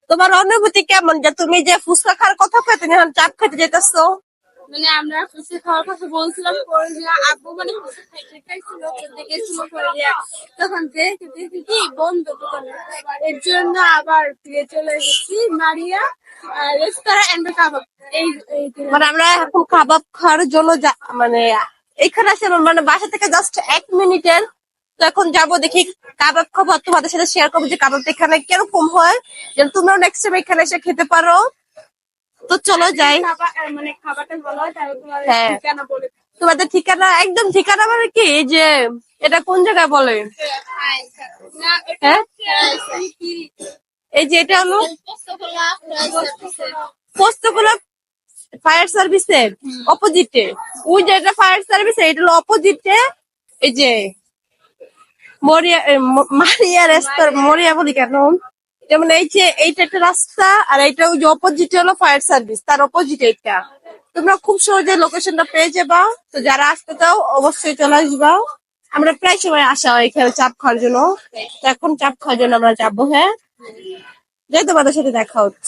তোমার অনুভূতি কেমন যে তুমি যে ফুচকা খাওয়ার কথা কয়ে তুমি এখন চাপ খেতে যেতেছো? মানে আমরা ফুচকা খাওয়ার কথা বলছিলাম, পরে যে আব্বু মানে ফুচকা খাইতে চাইছিল, খেতে গেছিল, পরে যে তখন দেখে দেখি কি বন্ধ দোকান, এর জন্য আবার ফিরে চলে এসেছি মারিয়া রেস্তোরাঁ এন্ড কাবাব। এই এই মানে আমরা এখন কাবাব খাওয়ার জন্য মানে এখানে আছে মানে বাসা থেকে জাস্ট 1 মিনিটের। তো এখন যাবো দেখি কাবাব খাবো, আর তোমাদের সাথে শেয়ার করবো যে কাবাবটা এখানে কিরকম হয়, যেন তোমরাও নেক্সট টাইম এখানে এসে খেতে পারো। তো চলো যাই। মানে খাবারটা ভালো হয় তাহলে তোমার হ্যাঁ, ঠিকানা বলে। তোমাদের ঠিকানা একদম ঠিকানা মানে কি এই যে এটা কোন জায়গায় বলে? না, এটা হ্যাঁ, কি এই যে এটা হলো পোস্তগোল্লা, পোস্তগোলা ফায়ার সার্ভিসের অপোজিটে। ওই যে এটা ফায়ার সার্ভিস, এটা হলো অপোজিটে। এই যে মরিয়া মারিয়া রেস্তোরাঁ, মরিয়া বলি কেন, যেমন এই যে এইটা একটা রাস্তা, আর এইটা ওই যে অপোজিটে হলো ফায়ার সার্ভিস, তার অপোজিট এইটা। তোমরা খুব সহজে লোকেশনটা পেয়ে যাবা। তো যারা আসতে চাও অবশ্যই চলে আসবা। আমরা প্রায় সময় আসা হয় এখানে চাপ খাওয়ার জন্য। তো এখন চাপ খাওয়ার জন্য আমরা যাবো। হ্যাঁ, যাই, তোমাদের সাথে দেখা হচ্ছে।